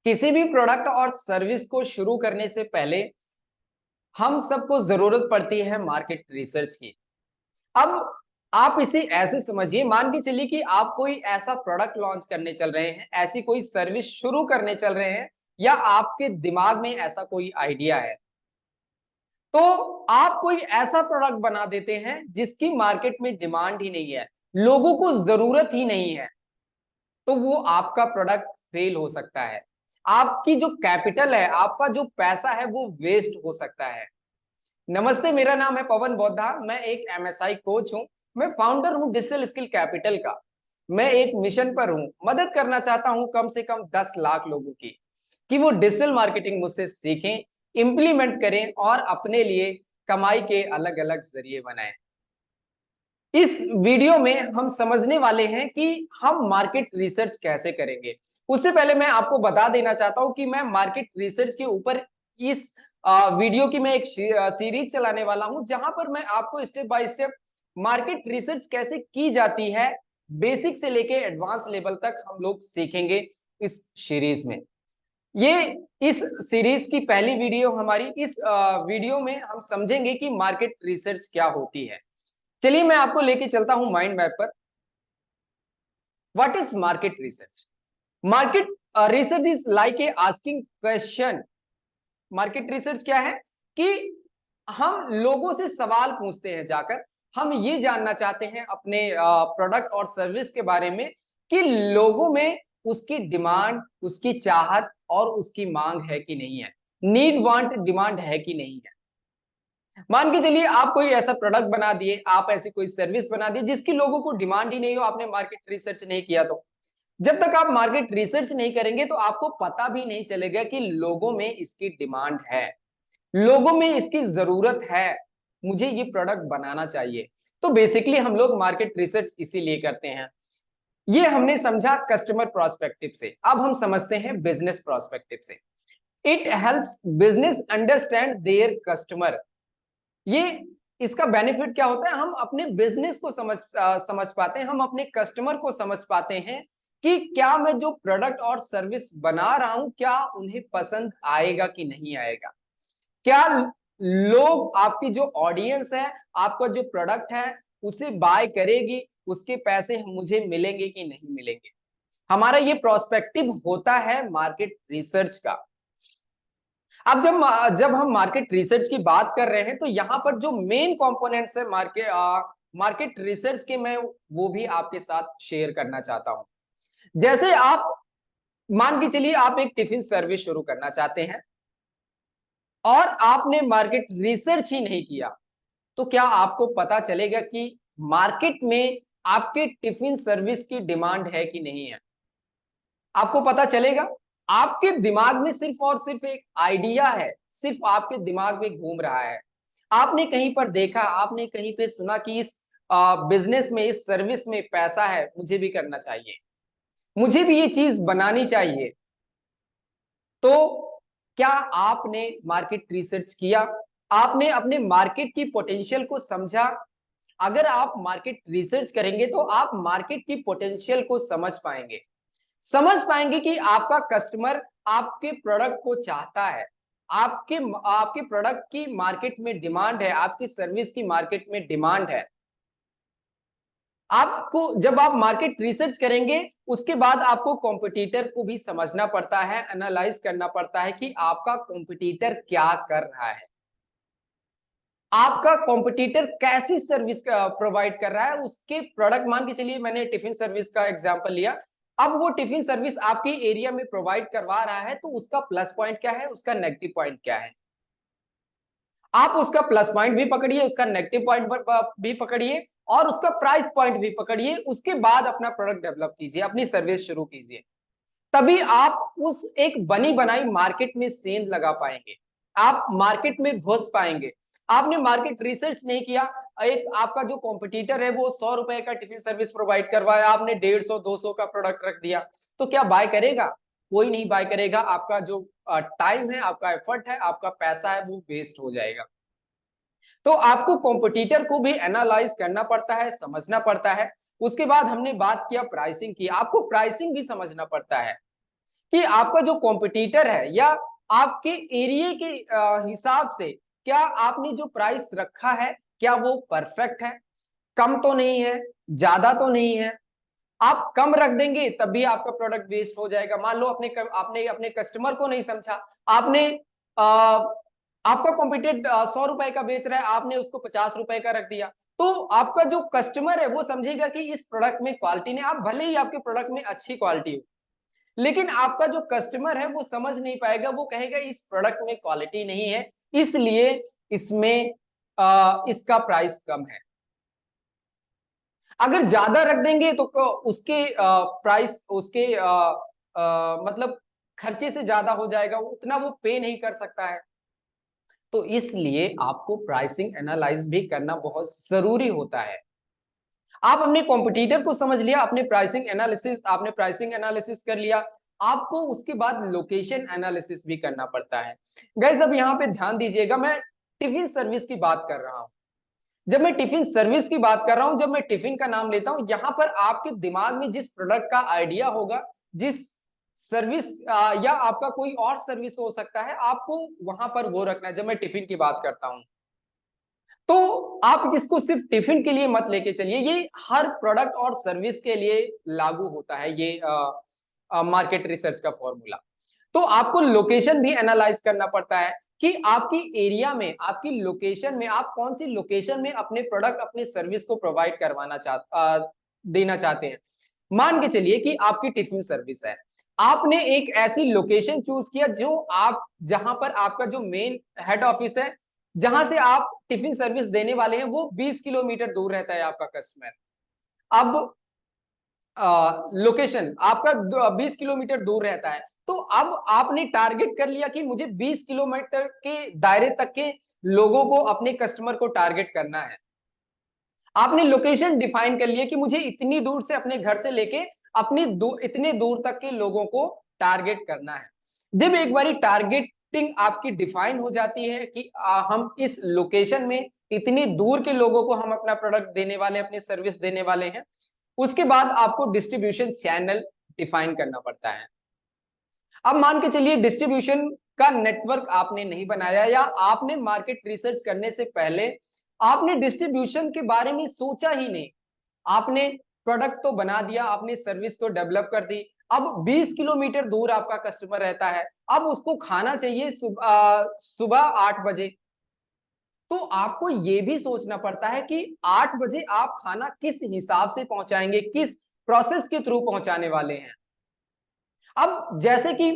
किसी भी प्रोडक्ट और सर्विस को शुरू करने से पहले हम सबको जरूरत पड़ती है मार्केट रिसर्च की। अब आप इसे ऐसे समझिए, मान के चलिए कि आप कोई ऐसा प्रोडक्ट लॉन्च करने चल रहे हैं, ऐसी कोई सर्विस शुरू करने चल रहे हैं, या आपके दिमाग में ऐसा कोई आइडिया है, तो आप कोई ऐसा प्रोडक्ट बना देते हैं जिसकी मार्केट में डिमांड ही नहीं है, लोगों को जरूरत ही नहीं है, तो वो आपका प्रोडक्ट फेल हो सकता है। आपकी जो कैपिटल है, आपका जो पैसा है, वो वेस्ट हो सकता है। नमस्ते, मेरा नाम है पवन बौद्धा। मैं एक एमएसआई कोच हूं। मैं फाउंडर हूं डिजिटल स्किल कैपिटल का। मैं एक मिशन पर हूं, मदद करना चाहता हूं कम से कम 10 लाख लोगों की, कि वो डिजिटल मार्केटिंग मुझसे सीखें, इंप्लीमेंट करें और अपने लिए कमाई के अलग अलग जरिए बनाएं। इस वीडियो में हम समझने वाले हैं कि हम मार्केट रिसर्च कैसे करेंगे। उससे पहले मैं आपको बता देना चाहता हूं कि मैं मार्केट रिसर्च के ऊपर इस वीडियो की मैं एक सीरीज चलाने वाला हूं, जहां पर मैं आपको step by step market research कैसे की जाती है, बेसिक से लेके एडवांस लेवल तक हम लोग सीखेंगे इस सीरीज में। ये इस सीरीज की पहली वीडियो हमारी। इस वीडियो में हम समझेंगे कि मार्केट रिसर्च क्या होती है। चलिए मैं आपको लेके चलता हूं माइंड मैप पर। What is market research? Market research is like a asking question. Market research क्या है कि हम लोगों से सवाल पूछते हैं जाकर। हम ये जानना चाहते हैं अपने प्रोडक्ट और सर्विस के बारे में कि लोगों में उसकी डिमांड, उसकी चाहत और उसकी मांग है कि नहीं है, नीड वांट डिमांड है कि नहीं है। मान के चलिए आप कोई ऐसा प्रोडक्ट बना दिए, आप ऐसी कोई सर्विस बना दी जिसकी लोगों को डिमांड ही नहीं हो, आपने मार्केट रिसर्च नहीं किया। तो जब तक आप मार्केट रिसर्च नहीं करेंगे तो आपको पता भी नहीं चलेगा कि लोगों में इसकी डिमांड है, लोगों में इसकी जरूरत है, मुझे ये प्रोडक्ट बनाना चाहिए। तो बेसिकली हम लोग मार्केट रिसर्च इसीलिए करते हैं। ये हमने समझा कस्टमर प्रोस्पेक्टिव से। अब हम समझते हैं बिजनेस प्रोस्पेक्टिव से। It helps business understand their customer. ये इसका बेनिफिट क्या होता है, हम अपने बिजनेस को समझ पाते हैं, हम अपने कस्टमर को समझ पाते हैं कि क्या मैं जो प्रोडक्ट और सर्विस बना रहा हूं, क्या उन्हें पसंद आएगा कि नहीं आएगा। क्या लोग, आपकी जो ऑडियंस है, आपका जो प्रोडक्ट है, उसे बाय करेगी, उसके पैसे मुझे मिलेंगे कि नहीं मिलेंगे। हमारा ये प्रोस्पेक्टिव होता है मार्केट रिसर्च का। अब जब हम मार्केट रिसर्च की बात कर रहे हैं तो यहां पर जो मेन कंपोनेंट्स है मार्केट रिसर्च के, मैं वो भी आपके साथ शेयर करना चाहता हूं। जैसे आप मान के चलिए आप एक टिफिन सर्विस शुरू करना चाहते हैं और आपने मार्केट रिसर्च ही नहीं किया, तो क्या आपको पता चलेगा कि मार्केट में आपके टिफिन सर्विस की डिमांड है कि नहीं है? आपको पता चलेगा? आपके दिमाग में सिर्फ और सिर्फ एक आइडिया है, सिर्फ आपके दिमाग में घूम रहा है। आपने कहीं पर देखा, आपने कहीं पे सुना कि इस बिजनेस में, इस सर्विस में पैसा है, मुझे भी करना चाहिए, मुझे भी ये चीज बनानी चाहिए। तो क्या आपने मार्केट रिसर्च किया? आपने अपने मार्केट की पोटेंशियल को समझा? अगर आप मार्केट रिसर्च करेंगे तो आप मार्केट की पोटेंशियल को समझ पाएंगे कि आपका कस्टमर आपके प्रोडक्ट को चाहता है, आपके आपके प्रोडक्ट की मार्केट में डिमांड है, आपकी सर्विस की मार्केट में डिमांड है। आपको जब आप मार्केट रिसर्च करेंगे, उसके बाद आपको कॉम्पिटिटर को भी समझना पड़ता है, एनालाइज करना पड़ता है कि आपका कॉम्पिटिटर क्या कर रहा है, आपका कॉम्पिटिटर कैसी सर्विस प्रोवाइड कर रहा है। उसके प्रोडक्ट, मान के चलिए मैंने टिफिन सर्विस का एग्जांपल लिया। अब वो टिफिन सर्विस आपके एरिया में प्रोवाइड करवा रहा है, तो उसका प्लस पॉइंट क्या है, उसका नेगेटिव पॉइंट क्या है। आप उसका प्लस पॉइंट भी पकड़िए, उसका नेगेटिव पॉइंट भी पकड़िए और उसका प्राइस पॉइंट भी पकड़िए। उसके बाद अपना प्रोडक्ट डेवलप कीजिए, अपनी सर्विस शुरू कीजिए। तभी आप उस एक बनी बनाई मार्केट में सेंध लगा पाएंगे, आप मार्केट में घुस पाएंगे। आपने मार्केट रिसर्च नहीं किया, एक आपका जो कॉम्पिटिटर है वो 100 रुपए का टिफिन सर्विस प्रोवाइड करवाया, आपने 150-200 का प्रोडक्ट रख दिया, तो क्या बाय करेगा? कोई नहीं बाय करेगा। आपका जो टाइम है, आपका एफर्ट है, आपका पैसा है, वो वेस्ट हो जाएगा। तो आपको कॉम्पिटिटर को भी एनालाइज करना पड़ता है, समझना पड़ता है। उसके बाद हमने बात किया प्राइसिंग की, आपको प्राइसिंग भी समझना पड़ता है कि आपका जो कॉम्पिटिटर है या आपके एरिया के हिसाब से क्या आपने जो प्राइस रखा है क्या वो परफेक्ट है, कम तो नहीं है, ज्यादा तो नहीं है। आप कम रख देंगे तब भी आपका प्रोडक्ट वेस्ट हो जाएगा। मान लो आपने अपने कस्टमर को नहीं समझा, आपने आपका कॉम्पिटिटर 100 रुपए का बेच रहा है, आपने उसको 50 रुपए का रख दिया, तो आपका जो कस्टमर है वो समझेगा कि इस प्रोडक्ट में क्वालिटी नहीं। आप भले ही आपके प्रोडक्ट में अच्छी क्वालिटी हो, लेकिन आपका जो कस्टमर है वो समझ नहीं पाएगा, वो कहेगा इस प्रोडक्ट में क्वालिटी नहीं है, इसलिए इसमें इसका प्राइस कम है। अगर ज्यादा रख देंगे तो उसके प्राइस उसके मतलब खर्चे से ज्यादा हो जाएगा, उतना वो पे नहीं कर सकता है। तो इसलिए आपको प्राइसिंग एनालाइज भी करना बहुत जरूरी होता है। आप अपने कॉम्पिटिटर को समझ लिया, आपने प्राइसिंग एनालिसिस कर लिया, आपको उसके बाद लोकेशन एनालिसिस भी करना पड़ता है। गाइस अब यहाँ पे ध्यान दीजिएगा, मैं टिफिन सर्विस की बात कर रहा हूं। जब मैं टिफिन सर्विस की बात कर रहा हूं, जब मैं टिफिन का नाम लेता हूं, यहां पर आपके दिमाग में जिस प्रोडक्ट का आइडिया होगा, जिस सर्विस या आपका कोई और सर्विस हो सकता है, आपको वहां पर वो रखना है। जब मैं टिफिन की बात करता हूं तो आप इसको सिर्फ टिफिन के लिए मत लेके चलिए, ये हर प्रोडक्ट और सर्विस के लिए लागू होता है, ये मार्केट रिसर्च का फॉर्मूला। तो आपको लोकेशन भी एनालाइज करना पड़ता है कि आपकी एरिया में, आपकी लोकेशन में, आप कौन सी लोकेशन में अपने प्रोडक्ट, अपने सर्विस को प्रोवाइड देना चाहते हैं। मान के चलिए कि आपकी टिफिन सर्विस है, आपने एक ऐसी लोकेशन चूज किया जो आप, जहां पर आपका जो मेन हेड ऑफिस है, जहां से आप टिफिन सर्विस देने वाले हैं, वो 20 किलोमीटर दूर रहता है आपका कस्टमर। अब लोकेशन आपका 20 किलोमीटर दूर रहता है, तो अब आपने टारगेट कर लिया कि मुझे 20 किलोमीटर के दायरे तक के लोगों को, अपने कस्टमर को टारगेट करना है। आपने लोकेशन डिफाइन कर लिया कि मुझे इतनी दूर से, अपने घर से लेके इतने दूर तक के लोगों को टारगेट करना है। जब एक बारी टारगेटिंग आपकी डिफाइन हो जाती है कि हम इस लोकेशन में इतनी दूर के लोगों को हम अपना प्रोडक्ट देने वाले, अपनी सर्विस देने वाले हैं, उसके बाद आपको डिस्ट्रीब्यूशन चैनल डिफाइन करना पड़ता है। अब मान के चलिए डिस्ट्रीब्यूशन का नेटवर्क आपने नहीं बनाया, या आपने मार्केट रिसर्च करने से पहले आपने डिस्ट्रीब्यूशन के बारे में सोचा ही नहीं। आपने प्रोडक्ट तो बना दिया, आपने सर्विस तो डेवलप कर दी, अब 20 किलोमीटर दूर आपका कस्टमर रहता है, अब उसको खाना चाहिए सुबह 8 बजे। तो आपको यह भी सोचना पड़ता है कि 8 बजे आप खाना किस हिसाब से पहुंचाएंगे, किस प्रोसेस के थ्रू पहुंचाने वाले हैं। अब जैसे कि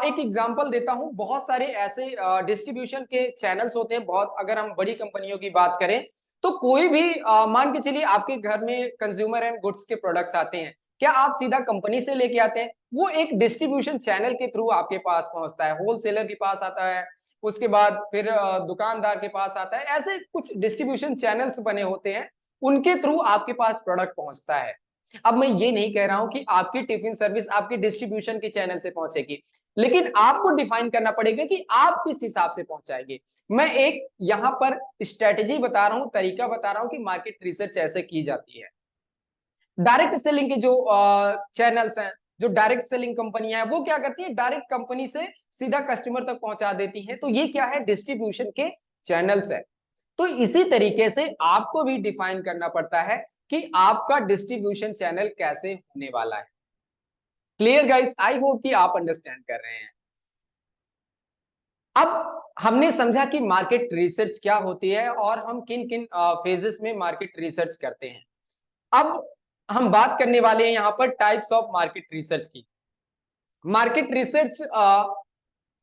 एक एग्जांपल देता हूं, बहुत सारे ऐसे डिस्ट्रीब्यूशन के चैनल्स होते हैं, बहुत, अगर हम बड़ी कंपनियों की बात करें तो कोई भी मान के चलिए आपके घर में कंज्यूमर एंड गुड्स के प्रोडक्ट्स आते हैं, क्या आप सीधा कंपनी से लेके आते हैं? वो एक डिस्ट्रीब्यूशन चैनल के थ्रू आपके पास पहुंचता है, होलसेलर के पास आता है, उसके बाद फिर दुकानदार के पास आता है, ऐसे कुछ डिस्ट्रीब्यूशन चैनल्स बने होते हैं, उनके थ्रू आपके पास प्रोडक्ट पहुंचता है। अब मैं ये नहीं कह रहा हूं कि आपकी टिफिन सर्विस आपकी डिस्ट्रीब्यूशन के चैनल से पहुंचेगी, लेकिन आपको डिफाइन करना पड़ेगा कि आप किस हिसाब से पहुंचाएंगे। मैं एक यहां पर स्ट्रेटेजी बता रहा हूं, तरीका बता रहा हूं कि मार्केट रिसर्च ऐसे की जाती है। डायरेक्ट सेलिंग के जो चैनल्स हैं, जो डायरेक्ट सेलिंग कंपनियां हैं, वो क्या करती है, डायरेक्ट कंपनी से सीधा कस्टमर तक पहुंचा देती हैं, तो ये क्या है, डिस्ट्रीब्यूशन के चैनल्स है। तो इसी तरीके से आपको भी डिफाइन करना पड़ता है कि आपका डिस्ट्रीब्यूशन चैनल कैसे होने वाला है। क्लियर गाइस, आई होप कि आप अंडरस्टैंड कर रहे हैं। अब हमने समझा कि मार्केट रिसर्च क्या होती है और हम किन किन फेजेस में मार्केट रिसर्च करते हैं। अब हम बात करने वाले हैं यहां पर टाइप्स ऑफ मार्केट रिसर्च की। मार्केट रिसर्च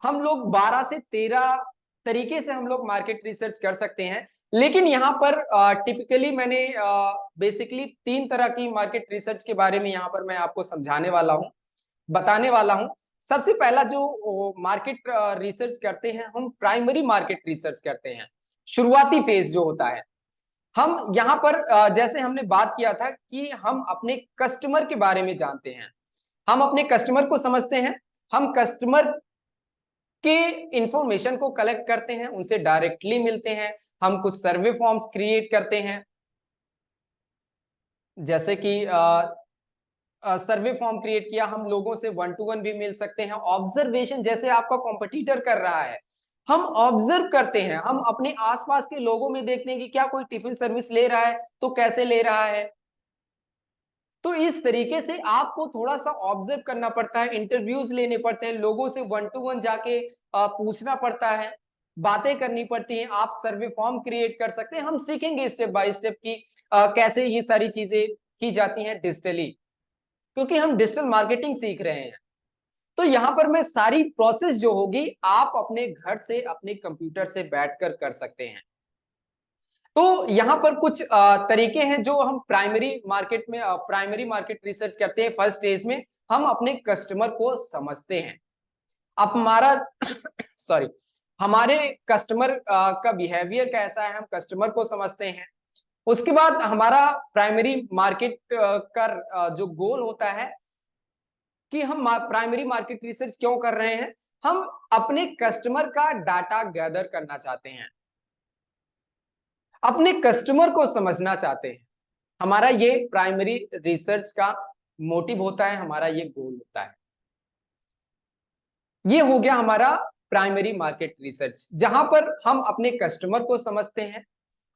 हम लोग 12 से 13 तरीके से हम लोग मार्केट रिसर्च कर सकते हैं, लेकिन यहाँ पर टिपिकली मैंने बेसिकली 3 तरह की मार्केट रिसर्च के बारे में यहाँ पर मैं आपको समझाने वाला हूँ, बताने वाला हूँ। सबसे पहला जो मार्केट रिसर्च करते हैं, हम प्राइमरी मार्केट रिसर्च करते हैं। शुरुआती फेज जो होता है, हम यहाँ पर जैसे हमने बात किया था कि हम अपने कस्टमर के बारे में जानते हैं, हम अपने कस्टमर को समझते हैं, हम कस्टमर के इंफॉर्मेशन को कलेक्ट करते हैं, उनसे डायरेक्टली मिलते हैं, हम कुछ सर्वे फॉर्म्स क्रिएट करते हैं, जैसे कि सर्वे फॉर्म क्रिएट किया, हम लोगों से वन टू वन भी मिल सकते हैं। ऑब्जर्वेशन, जैसे आपका कॉम्पिटिटर कर रहा है, हम ऑब्जर्व करते हैं, हम अपने आसपास के लोगों में देखते हैं कि क्या कोई टिफिन सर्विस ले रहा है तो कैसे ले रहा है। तो इस तरीके से आपको थोड़ा सा ऑब्जर्व करना पड़ता है, इंटरव्यूज लेने पड़ते हैं, लोगों से वन टू वन जाके पूछना पड़ता है, बातें करनी पड़ती हैं। आप सर्वे फॉर्म क्रिएट कर सकते हैं। हम सीखेंगे स्टेप बाय स्टेप की कैसे ये सारी चीजें की जाती हैं डिजिटली, क्योंकि हम डिजिटल मार्केटिंग सीख रहे हैं। तो यहां पर मैं सारी प्रोसेस जो होगी आप अपने घर से अपने कंप्यूटर से बैठकर कर सकते हैं। तो यहां पर कुछ तरीके हैं जो हम प्राइमरी मार्केट रिसर्च करते हैं। फर्स्ट स्टेज में हम अपने कस्टमर को समझते हैं। अब हमारा सॉरी हमारे कस्टमर का बिहेवियर कैसा है, हम कस्टमर को समझते हैं। उसके बाद हमारा प्राइमरी मार्केट का जो गोल होता है कि हम प्राइमरी मार्केट रिसर्च क्यों कर रहे हैं, हम अपने कस्टमर का डाटा गैदर करना चाहते हैं, अपने कस्टमर को समझना चाहते हैं। हमारा ये प्राइमरी रिसर्च का मोटिव होता है, हमारा ये गोल होता है। ये हो गया हमारा प्राइमरी मार्केट रिसर्च, जहां पर हम अपने कस्टमर को समझते हैं,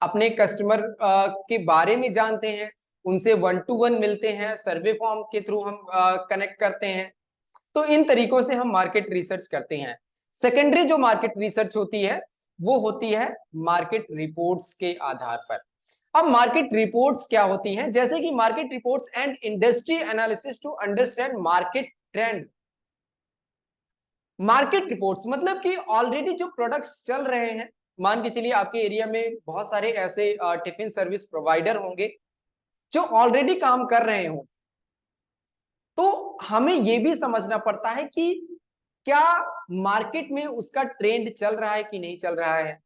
अपने कस्टमर के बारे में जानते हैं, उनसे वन टू वन मिलते हैं, सर्वे फॉर्म के थ्रू हम कनेक्ट करते हैं। तो इन तरीकों से हम मार्केट रिसर्च करते हैं। सेकेंडरी जो मार्केट रिसर्च होती है वो होती है मार्केट रिपोर्ट्स के आधार पर। अब मार्केट रिपोर्ट्स क्या होती हैं? जैसे कि market reports and industry analysis to understand market trend. Market reports मतलब कि ऑलरेडी जो प्रोडक्ट्स चल रहे हैं, मान के चलिए आपके एरिया में बहुत सारे ऐसे टिफिन सर्विस प्रोवाइडर होंगे जो ऑलरेडी काम कर रहे हो, तो हमें यह भी समझना पड़ता है कि क्या मार्केट में उसका ट्रेंड चल रहा है कि नहीं चल रहा है,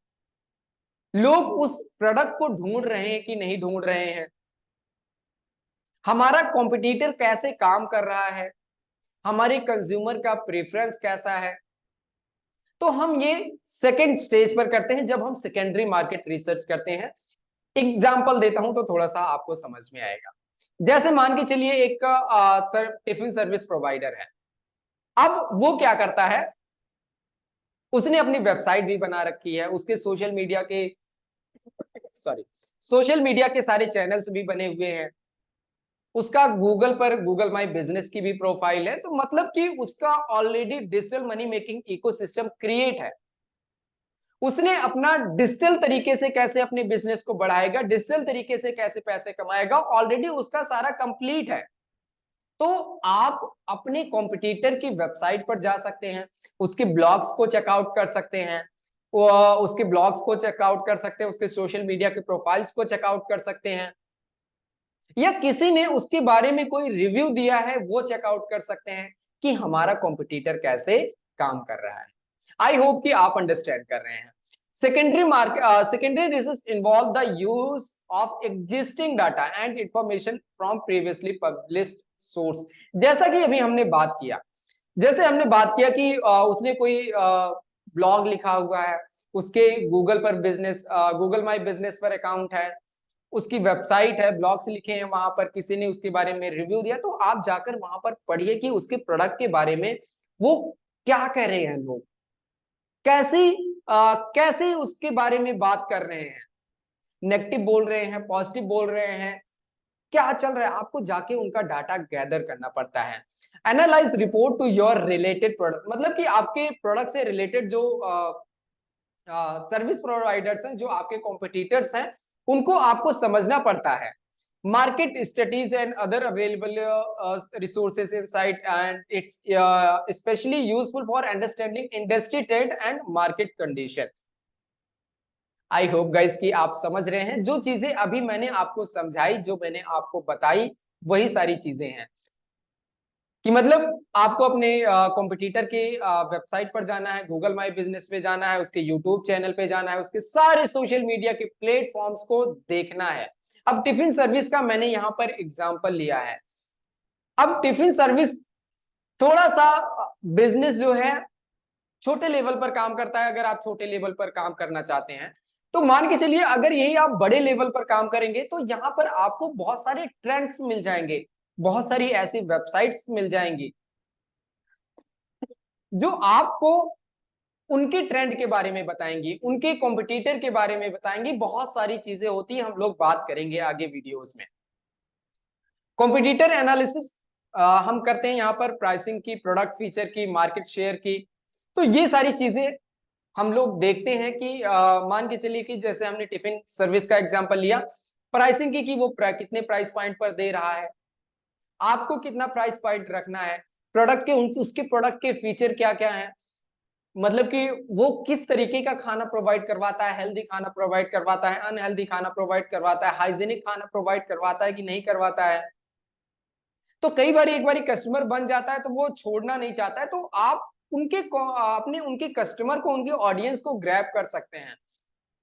लोग उस प्रोडक्ट को ढूंढ रहे हैं कि नहीं ढूंढ रहे हैं, हमारा कॉम्पिटिटर कैसे काम कर रहा है, हमारे कंज्यूमर का प्रेफरेंस कैसा है। तो हम ये सेकंड स्टेज पर करते हैं जब हम सेकेंडरी मार्केट रिसर्च करते हैं। एग्जांपल देता हूं तो थोड़ा सा आपको समझ में आएगा। जैसे मान के चलिए एक टिफिन सर्विस प्रोवाइडर है। अब वो क्या करता है, उसने अपनी वेबसाइट भी बना रखी है, उसके सोशल मीडिया के सारे चैनल्स भी बने हुए हैं, उसका गूगल पर गूगल माई बिजनेस की भी प्रोफाइल है। तो मतलब कि उसका already digital money making ecosystem create है। उसने अपना डिजिटल तरीके से कैसे अपने बिजनेस को बढ़ाएगा, डिजिटल तरीके से कैसे पैसे कमाएगा, ऑलरेडी उसका सारा कंप्लीट है। तो आप अपने कॉम्पिटिटर की वेबसाइट पर जा सकते हैं, उसके ब्लॉग्स को चेकआउट कर सकते हैं, उसके ब्लॉग्स को चेकआउट कर सकते हैं, उसके सोशल मीडिया के प्रोफाइल्स को चेकआउट कर सकते हैं, या किसी ने उसके बारे में कोई रिव्यू दिया है वो चेकआउट कर सकते हैं कि हमारा कॉम्पिटिटर कैसे काम कर रहा है। आई होप कि आप अंडरस्टैंड कर रहे हैं। Secondary research involve the use of existing data and information from previously published source. जैसा कि अभी हमने बात किया, कि उसने कोई ब्लॉग लिखा हुआ है, उसके गूगल माई बिजनेस पर अकाउंट है, उसकी वेबसाइट है, ब्लॉग्स लिखे हैं, वहां पर किसी ने उसके बारे में रिव्यू दिया, तो आप जाकर वहां पर पढ़िए कि उसके प्रोडक्ट के बारे में वो क्या कह रहे हैं, लोग कैसे उसके बारे में बात कर रहे हैं, नेगेटिव बोल रहे हैं, पॉजिटिव बोल रहे हैं, क्या चल रहा है। आपको जाके उनका डाटा गैदर करना पड़ता है। Analyse report to your related product, मतलब कि आपके प्रोडक्ट से रिलेटेड जो सर्विस प्रोवाइडर्स हैं, जो आपके कॉम्पिटिटर्स हैं, उनको आपको समझना पड़ता है। Market studies and other available resources insight and it's specially useful for understanding industry trend and market condition. I hope guys कि आप समझ रहे हैं। जो चीजें अभी मैंने आपको समझाई, जो मैंने आपको बताई, वही सारी चीजें हैं कि मतलब आपको अपने कॉम्पिटिटर के वेबसाइट पर जाना है, गूगल माई बिजनेस पे जाना है, उसके यूट्यूब चैनल पे जाना है, उसके सारे सोशल मीडिया के प्लेटफॉर्म्स को देखना है। अब टिफिन सर्विस का मैंने यहाँ पर एग्जांपल लिया है। अब टिफिन सर्विस थोड़ा सा बिजनेस जो है छोटे लेवल पर काम करता है। अगर आप छोटे लेवल पर काम करना चाहते हैं तो मान के चलिए, अगर यही आप बड़े लेवल पर काम करेंगे तो यहाँ पर आपको बहुत सारे ट्रेंड्स मिल जाएंगे, बहुत सारी ऐसी वेबसाइट्स मिल जाएंगी जो आपको उनके ट्रेंड के बारे में बताएंगी, उनके कॉम्पिटिटर के बारे में बताएंगी। बहुत सारी चीजें होती हैं, हम लोग बात करेंगे आगे वीडियोस में। कॉम्पिटिटर एनालिसिस हम करते हैं यहाँ पर, प्राइसिंग की, प्रोडक्ट फीचर की, मार्केट शेयर की। तो ये सारी चीजें हम लोग देखते हैं कि मान के चलिए कि जैसे हमने टिफिन सर्विस का एग्जांपल लिया, प्राइसिंग की कि वो कितने प्राइस पॉइंट पर दे रहा है, आपको कितना प्राइस पॉइंट रखना है, प्रोडक्ट के उसके प्रोडक्ट के फीचर क्या क्या है, मतलब कि वो किस तरीके का खाना प्रोवाइड करवाता है, हेल्दी खाना प्रोवाइड करवाता है, अनहेल्दी खाना प्रोवाइड करवाता है, हाइजीनिक खाना प्रोवाइड करवाता है कि नहीं करवाता है। तो कई बार एक बार कस्टमर बन जाता है तो वो छोड़ना नहीं चाहता है, तो आप अपने उनके कस्टमर को, उनके ऑडियंस को ग्रैब कर सकते हैं,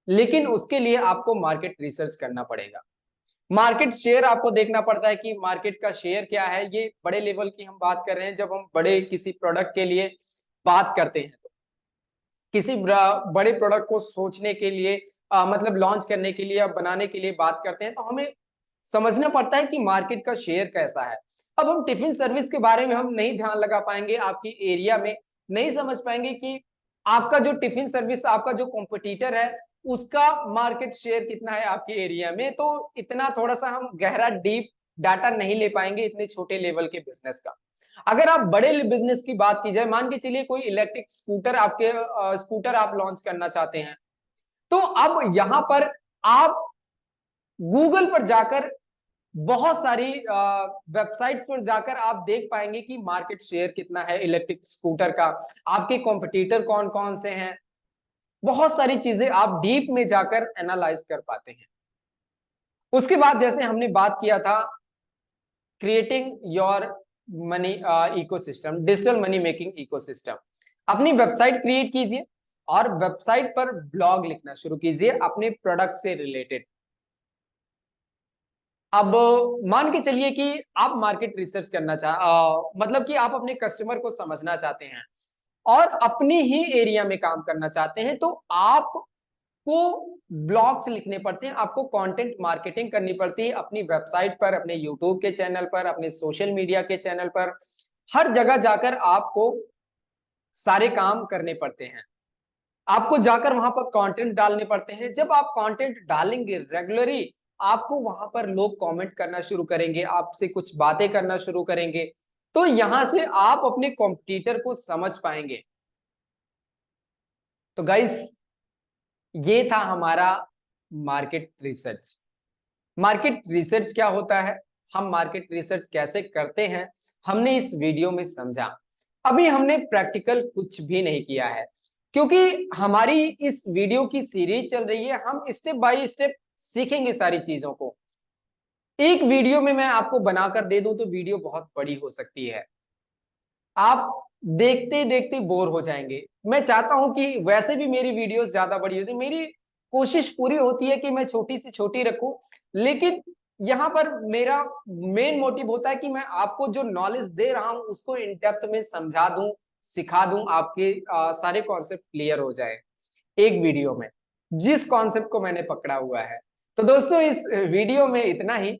लेकिन उसके लिए आपको मार्केट रिसर्च करना पड़ेगा। मार्केट शेयर आपको देखना पड़ता है कि मार्केट का शेयर क्या है। ये बड़े लेवल की हम बात कर रहे हैं, जब हम बड़े किसी प्रोडक्ट के लिए बात करते हैं, तो किसी बड़े प्रोडक्ट को सोचने के लिए मतलब लॉन्च करने के लिए या बनाने के लिए बात करते हैं, तो हमें समझना पड़ता है कि मार्केट का शेयर कैसा है। अब हम टिफिन सर्विस के बारे में हम नहीं ध्यान लगा पाएंगे, आपकी एरिया में नहीं समझ पाएंगे कि आपका जो टिफिन सर्विस, आपका जो कॉम्पिटिटर है, उसका मार्केट शेयर कितना है आपके एरिया में। तो इतना थोड़ा सा हम गहरा डीप डाटा नहीं ले पाएंगे इतने छोटे लेवल के बिजनेस का। अगर आप बड़े बिजनेस की बात की जाए, मान के चलिए कोई इलेक्ट्रिक स्कूटर, आपके स्कूटर आप लॉन्च करना चाहते हैं, तो अब यहां पर आप गूगल पर जाकर, बहुत सारी वेबसाइट्स पर जाकर आप देख पाएंगे कि मार्केट शेयर कितना है इलेक्ट्रिक स्कूटर का, आपके कॉम्पिटिटर कौन कौन से हैं। बहुत सारी चीजें आप डीप में जाकर एनालाइज कर पाते हैं। उसके बाद जैसे हमने बात किया था, creating your money ecosystem, digital money making ecosystem. अपनी वेबसाइट क्रिएट कीजिए और वेबसाइट पर ब्लॉग लिखना शुरू कीजिए अपने प्रोडक्ट से रिलेटेड। अब मान के चलिए कि आप मार्केट रिसर्च करना मतलब कि आप अपने कस्टमर को समझना चाहते हैं और अपने ही एरिया में काम करना चाहते हैं, तो आपको ब्लॉग्स लिखने पड़ते हैं, आपको कंटेंट मार्केटिंग करनी पड़ती है अपनी वेबसाइट पर, अपने यूट्यूब के चैनल पर, अपने सोशल मीडिया के चैनल पर। हर जगह जाकर आपको सारे काम करने पड़ते हैं, आपको जाकर वहां पर कंटेंट डालने पड़ते हैं। जब आप कंटेंट डालेंगे रेगुलरली, आपको वहां पर लोग कमेंट करना शुरू करेंगे, आपसे कुछ बातें करना शुरू करेंगे, तो यहां से आप अपने कॉम्पिटिटर को समझ पाएंगे। तो गाइस, ये था हमारा मार्केट रिसर्च। मार्केट रिसर्च क्या होता है, हम मार्केट रिसर्च कैसे करते हैं, हमने इस वीडियो में समझा। अभी हमने प्रैक्टिकल कुछ भी नहीं किया है, क्योंकि हमारी इस वीडियो की सीरीज चल रही है, हम स्टेप बाय स्टेप सीखेंगे सारी चीजों को। एक वीडियो में मैं आपको बनाकर दे दूं तो वीडियो बहुत बड़ी हो सकती है, आप देखते देखते बोर हो जाएंगे। मैं चाहता हूं कि वैसे भी मेरी वीडियोस ज्यादा बड़ी होती है, मेरी कोशिश पूरी होती है कि मैं छोटी से छोटी रखूं, लेकिन यहां पर मेरा मेन मोटिव होता है कि मैं आपको जो नॉलेज दे रहा हूं उसको इन डेप्थ में समझा दूं, सिखा दूं, आपके सारे कॉन्सेप्ट क्लियर हो जाए एक वीडियो में, जिस कॉन्सेप्ट को मैंने पकड़ा हुआ है। तो दोस्तों, इस वीडियो में इतना ही,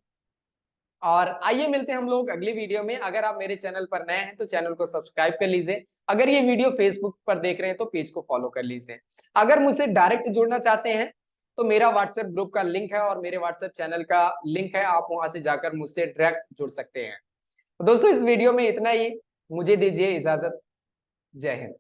और आइए मिलते हैं हम लोग अगली वीडियो में। अगर आप मेरे चैनल पर नए हैं तो चैनल को सब्सक्राइब कर लीजिए, अगर ये वीडियो फेसबुक पर देख रहे हैं तो पेज को फॉलो कर लीजिए। अगर मुझसे डायरेक्ट जुड़ना चाहते हैं तो मेरा व्हाट्सएप ग्रुप का लिंक है और मेरे व्हाट्सएप चैनल का लिंक है, आप वहां से जाकर मुझसे डायरेक्ट जुड़ सकते हैं। तो दोस्तों, इस वीडियो में इतना ही, मुझे दीजिए इजाजत। जय हिंद।